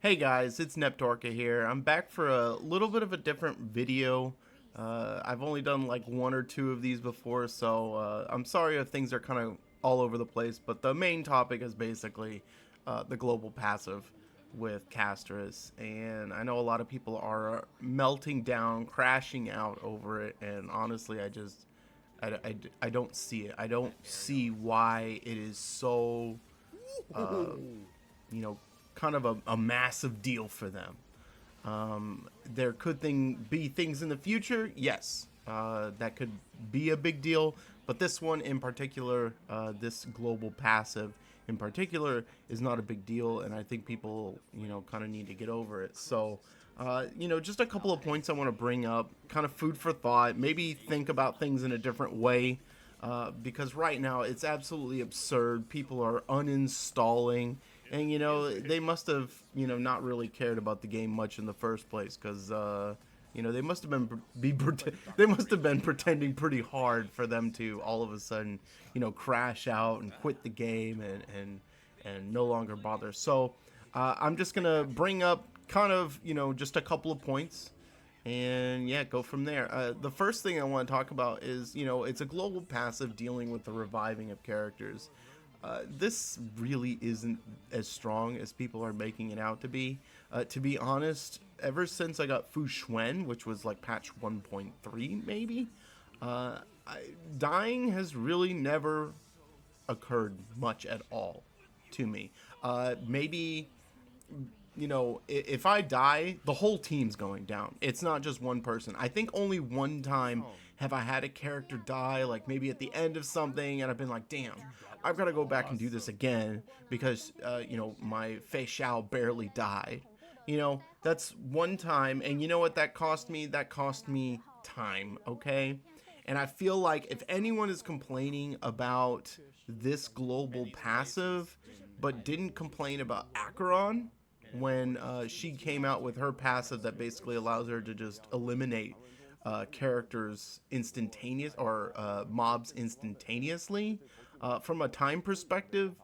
Hey guys, it's Neptorka here. I'm back for a little bit of a different video. I've only done like one or two of these before, so I'm sorry if things are kind of all over the place, but the main topic is basically the global passive with Castris, and I know a lot of people are melting down, crashing out over it, and honestly, I don't see it. I don't see why it is so you know, kind of a massive deal for them. There could be things in the future, yes, that could be a big deal. But this one in particular, this global passive in particular, is not a big deal, and I think people, kind of need to get over it. So, just a couple of points I want to bring up, kind of food for thought. Maybe think about things in a different way. Because right now it's absolutely absurd. People are uninstalling, and they must have not really cared about the game much in the first place, because they must have they must have been pretending pretty hard for them to all of a sudden crash out and quit the game and no longer bother. So I'm just gonna bring up kind of just a couple of points and yeah, go from there. The first thing I want to talk about is, it's a global passive dealing with the reviving of characters. This really isn't as strong as people are making it out to be. To be honest, ever since I got Fu Xuan, which was like patch 1.3 maybe, uh, dying has really never occurred much at all to me. Maybe if I die, the whole team's going down. It's not just one person. I think only one time have I had a character die, like maybe at the end of something, and I've been like, damn, I've got to go back and do this again because, my Fei Xiao barely died. That's one time, and you know what that cost me? That cost me time, okay? And I feel like if anyone is complaining about this global passive, but didn't complain about Acheron, when she came out with her passive that basically allows her to just eliminate characters instantaneous or mobs instantaneously. From a time perspective,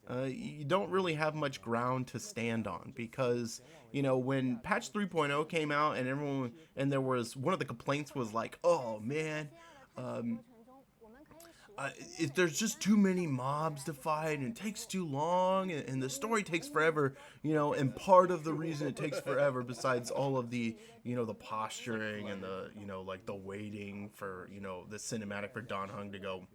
you don't really have much ground to stand on because when patch 3.0 came out and there was one of the complaints was like, oh man, if there's just too many mobs to fight and it takes too long and the story takes forever, and part of the reason it takes forever, besides all of the the posturing and the like the waiting for the cinematic for Dan Heng to go,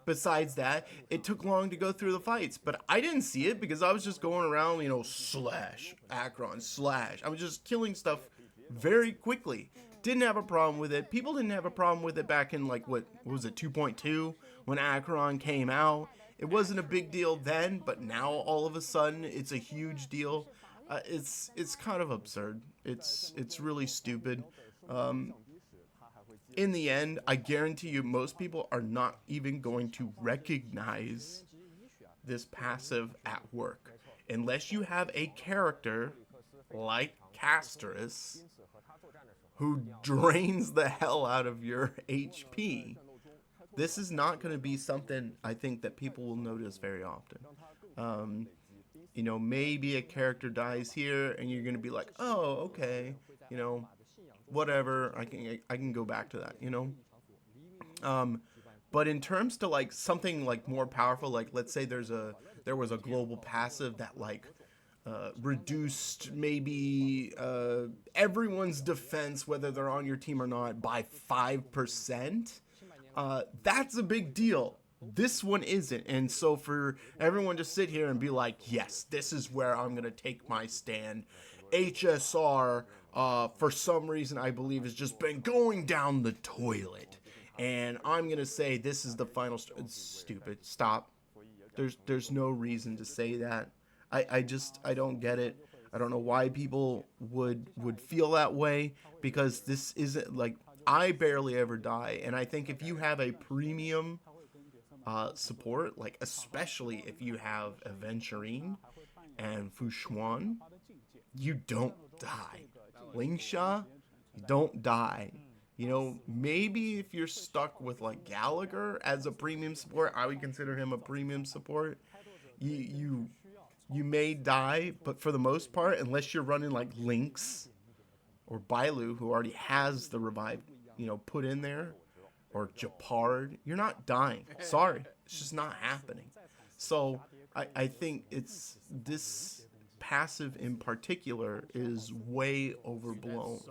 besides that, it took long to go through the fights, but I didn't see it because I was just going around, slash Acheron, slash, I was just killing stuff very quickly. Didn't have a problem with it. People didn't have a problem with it back in like what was it, 2.2, when Acheron came out. It wasn't a big deal then, but now all of a sudden it's a huge deal. It's kind of absurd. It's really stupid. In the end, I guarantee you, most people are not even going to recognize this passive at work unless you have a character like Castris who drains the hell out of your HP. This is not going to be something I think that people will notice very often. Um, maybe a character dies here, and you're going to be like, "Oh, okay, whatever. I can go back to that." Um, but in terms to like something like more powerful, like let's say there was a global passive that like reduced maybe everyone's defense, whether they're on your team or not, by 5%. That's a big deal. This one isn't. And so for everyone to sit here and be like, yes, this is where I'm going to take my stand. HSR, for some reason, I believe, has just been going down the toilet. And I'm going to say this is the final. It's stupid. Stop. There's no reason to say that. I don't get it. I don't know why people would feel that way, because this isn't like, I barely ever die, and I think if you have a premium support, like especially if you have Aventurine and Fu Xuan, you don't die. Lingsha, you don't die. Maybe if you're stuck with like Gallagher as a premium support, I would consider him a premium support. You You may die, but for the most part, unless you're running like Lynx or Bailu, who already has the revive, put in there, or Japard, you're not dying. Sorry, it's just not happening. So I think it's this passive in particular is way overblown.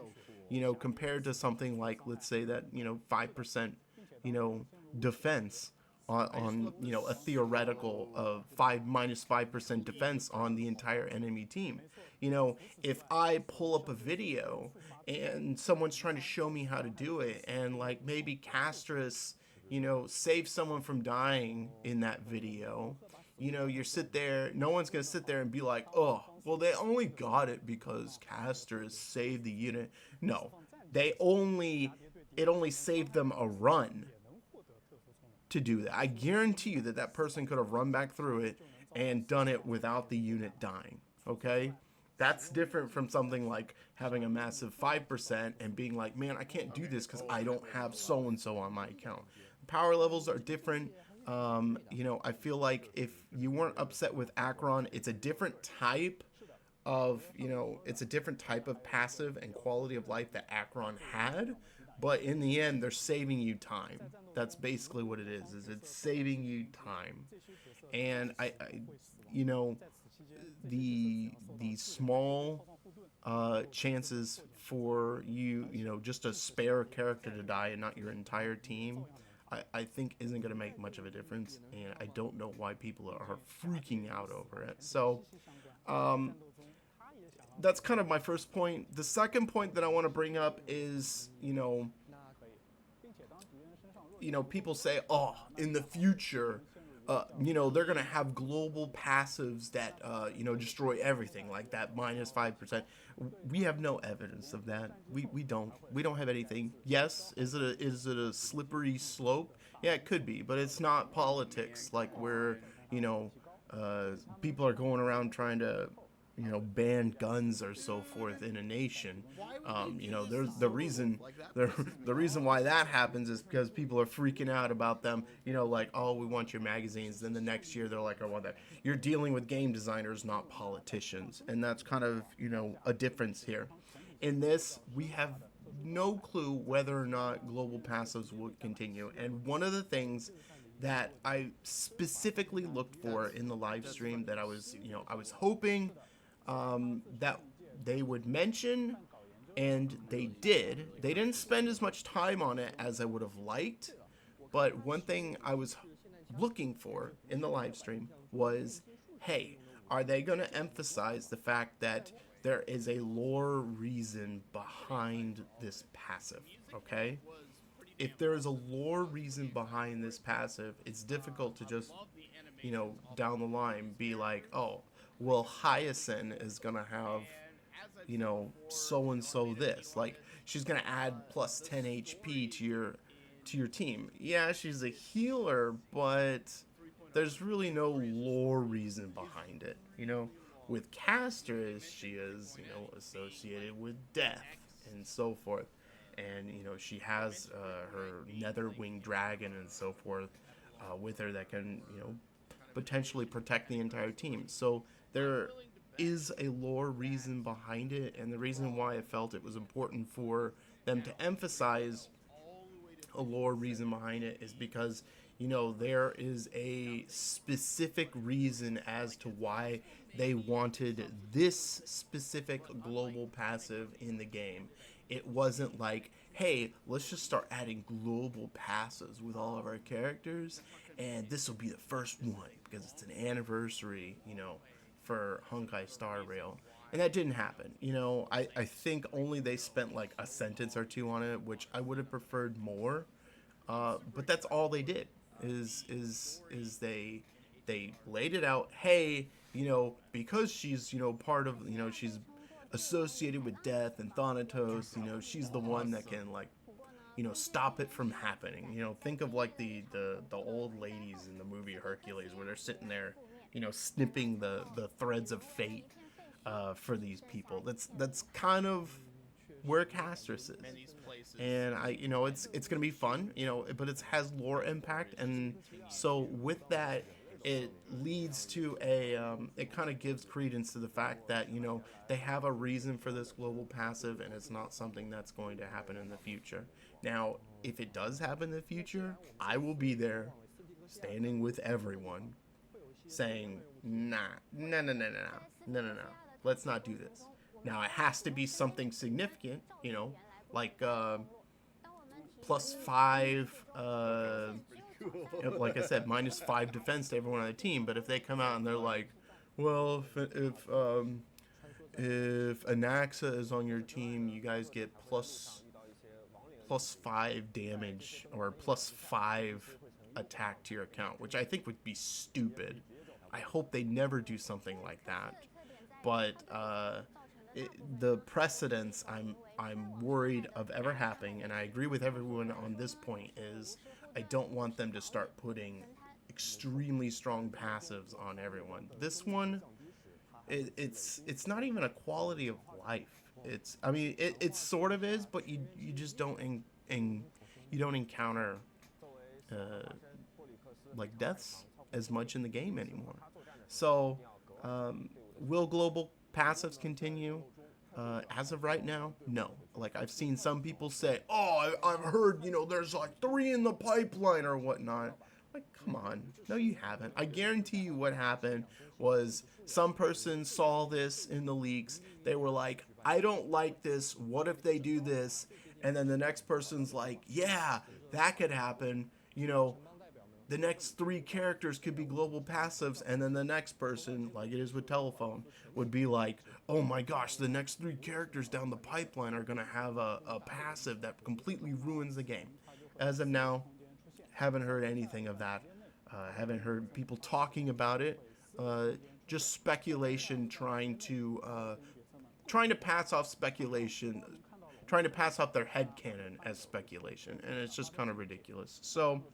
Compared to something like, let's say that 5%, defense on a theoretical of 5 - 5% defense on the entire enemy team. If I pull up a video and someone's trying to show me how to do it, and like maybe Castris, save someone from dying in that video, you sit there, no one's gonna sit there and be like, oh, well, they only got it because Castris saved the unit. No, it only saved them a run to do that. I guarantee you that person could have run back through it and done it without the unit dying. Okay? That's different from something like having a massive 5% and being like, man, I can't do this because I don't have so and so on my account. Power levels are different. I feel like if you weren't upset with Acheron, it's a different type of passive and quality of life that Acheron had. But in the end, they're saving you time. That's basically what it is it's saving you time. And the small chances for just a spare character to die and not your entire team, I think isn't going to make much of a difference. And I don't know why people are freaking out over it. So, that's kind of my first point. The second point that I want to bring up is, people say, oh, in the future, they're going to have global passives that, destroy everything, like that -5%. We have no evidence of that. We don't have anything. Yes, is it a slippery slope? Yeah, it could be, but it's not politics, like where, people are going around trying to ban guns or so forth in a nation. There's the reason the reason why that happens is because people are freaking out about them. Like, oh, we want your magazines. Then the next year they're like, I want that. You're dealing with game designers, not politicians, and that's kind of a difference here. In this, we have no clue whether or not global passives will continue. And one of the things that I specifically looked for in the live stream that I was hoping that they would mention, and they did. They didn't spend as much time on it as I would have liked, but one thing I was looking for in the live stream was, hey, are they going to emphasize the fact that there is a lore reason behind this passive, okay? If there is a lore reason behind this passive, it's difficult to just, down the line be like, oh, well, Hyacinth is gonna have, so and so this. Like, she's gonna add plus 10 HP to your team. Yeah, she's a healer, but there's really no lore reason behind it. With Castris, she is, associated with death and so forth. And, she has her Netherwing Dragon and so forth with her that can, potentially protect the entire team. So there is a lore reason behind it, and the reason why I felt it was important for them to emphasize a lore reason behind it is because, there is a specific reason as to why they wanted this specific global passive in the game. It wasn't like, hey, let's just start adding global passives with all of our characters, and this will be the first one because it's an anniversary, for Honkai Star Rail. And that didn't happen. I think only they spent like a sentence or two on it, which I would have preferred more. But that's all they did. Is they laid it out. Hey, because she's part of she's associated with death and Thanatos. She's the one that can like stop it from happening. Think of like the old ladies in the movie Hercules where they're sitting there, snipping the threads of fate for these people. That's kind of where Castris is. And it's gonna be fun, but it has lore impact, and so with that, it leads to a it kind of gives credence to the fact that they have a reason for this global passive, and it's not something that's going to happen in the future. Now, if it does happen in the future, I will be there, standing with everyone, saying, nah, no, no, no, no, no, no, no, no, let's not do this. Now, it has to be something significant, like +5, like I said, -5 defense to everyone on the team. But if they come out and they're like, well, if Anaxa is on your team, you guys get +5 damage or +5 attack to your account, which I think would be stupid. I hope they never do something like that. But the precedence I'm worried of ever happening, and I agree with everyone on this point, is I don't want them to start putting extremely strong passives on everyone. This one, it's not even a quality of life. It sort of is, but you just don't you don't encounter uh, like deaths as much in the game anymore. So, will global passives continue? As of right now, no. Like, I've seen some people say, "Oh, I've heard there's like 3 in the pipeline or whatnot." Like, come on, no, you haven't. I guarantee you, what happened was some person saw this in the leaks. They were like, "I don't like this. What if they do this?" And then the next person's like, "Yeah, that could happen. The next 3 characters could be global passives," and then the next person, like it is with telephone, would be like, "Oh my gosh, the next 3 characters down the pipeline are gonna have a passive that completely ruins the game." As of now, haven't heard anything of that. Haven't heard people talking about it. Uh, just speculation, trying to pass off speculation, trying to pass off their headcanon as speculation, and it's just kind of ridiculous. So,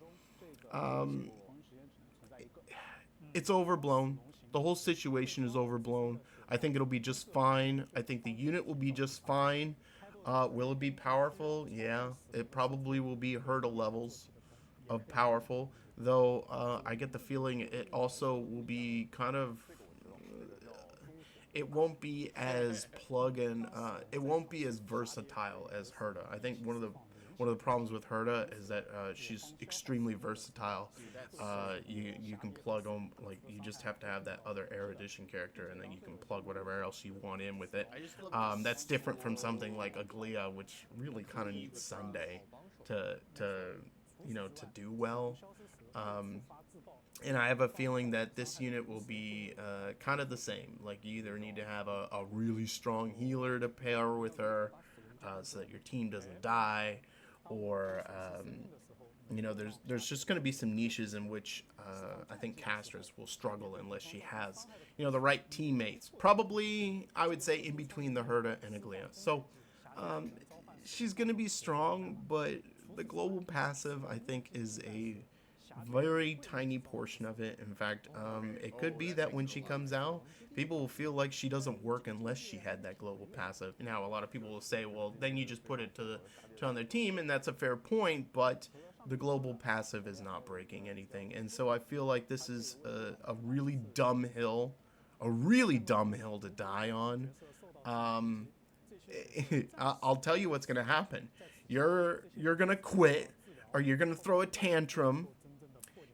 um, it's overblown. The whole situation is overblown. I think it'll be just fine. I think the unit will be just fine. Will it be powerful? Yeah, it probably will be hurdle levels of powerful. Though I get the feeling it also will be kind of. It won't be as plug and. It won't be as versatile as Herda. I think one of the problems with Herda is that she's extremely versatile. You can plug them, like, you just have to have that other Erudition character, and then you can plug whatever else you want in with it. That's different from something like Aglia, which really kind of needs Sunday to do well. Um, and I have a feeling that this unit will be kind of the same. Like, you either need to have a really strong healer to pair with her, so that your team doesn't die, or there's just going to be some niches in which I think Castress will struggle unless she has the right teammates. Probably, I would say, in between the Herda and Aglia. So um, she's going to be strong, but the global passive, I think, is a very tiny portion of it. In fact, it could be that when she comes out, people will feel like she doesn't work unless she had that global passive. Now, a lot of people will say, well, then you just put it to on their team, and that's a fair point, but the global passive is not breaking anything. And so I feel like this is a really dumb hill, to die on. Um, I'll tell you what's going to happen. You're going to quit, or you're going to throw a tantrum.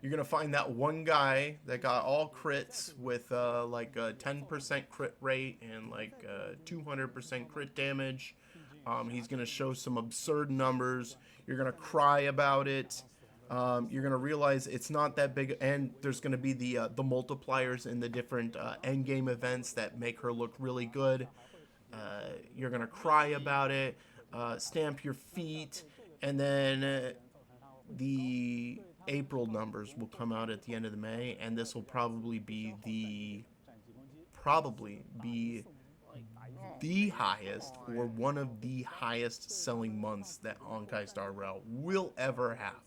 You're going to find that one guy that got all crits with like a 10% crit rate and like 200% crit damage. He's going to show some absurd numbers. You're going to cry about it. You're going to realize it's not that big, and there's going to be the multipliers in the different end game events that make her look really good. You're going to cry about it, stamp your feet, and then the April numbers will come out at the end of the May, and this will probably be the highest, or one of the highest selling months that Honkai Star Rail will ever have,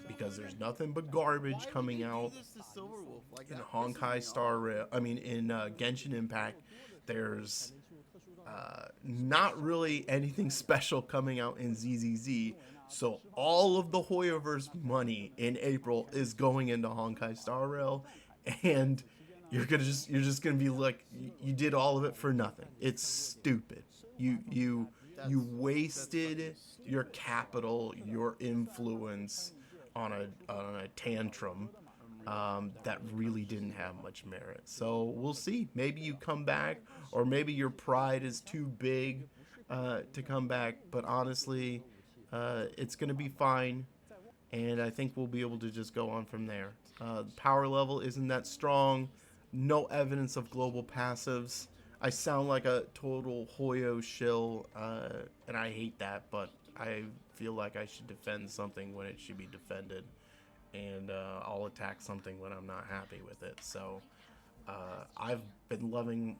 because there's nothing but garbage coming out in Honkai Star Rail. I mean, in Genshin Impact, there's not really anything special coming out in ZZZ. So all of the Hoyoverse money in April is going into Honkai Star Rail, and you're just gonna be like, you did all of it for nothing. It's stupid. You wasted your capital, your influence on a tantrum that really didn't have much merit. So we'll see. Maybe you come back, or maybe your pride is too big to come back. But honestly, it's gonna be fine, and I think we'll be able to just go on from there. Power level isn't that strong. No evidence of global passives. I sound like a total Hoyo shill, and I hate that, but I feel like I should defend something when it should be defended, and I'll attack something when I'm not happy with it. So I've been loving,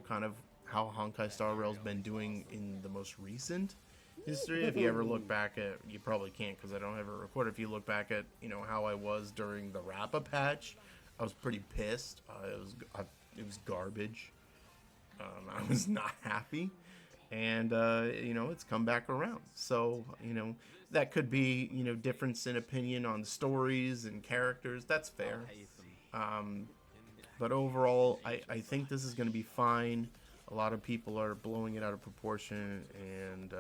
kind of how Honkai Star Rail's been doing in the most recent history. If you ever look back at, you probably can't because I don't ever record. If you look back at, how I was during the Rappa patch, I was pretty pissed. It was garbage. I was not happy, and it's come back around. So that could be difference in opinion on stories and characters. That's fair. But overall, I think this is going to be fine. A lot of people are blowing it out of proportion, and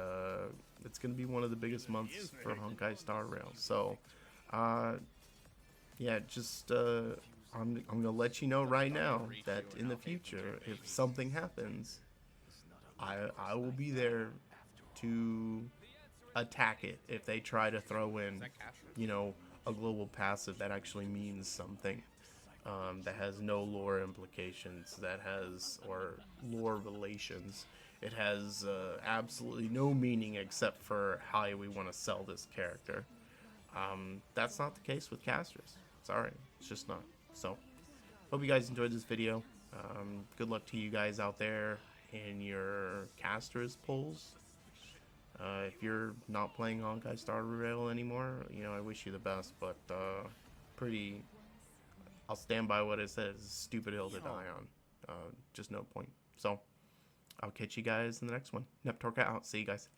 it's going to be one of the biggest months for Honkai Star Rail. So, yeah, just I'm going to let you know right now that in the future, if something happens, I will be there to attack it if they try to throw in, a global passive that actually means something. That has no lore implications, or lore relations. It has absolutely no meaning except for how we want to sell this character. That's not the case with casters. Sorry, it's just not. So, hope you guys enjoyed this video. Good luck to you guys out there in your casters polls. If you're not playing Honkai Star Rail anymore, I wish you the best, but I'll stand by what it says. Stupid hill to die on. Just no point. So, I'll catch you guys in the next one. Neptorka out. See you guys.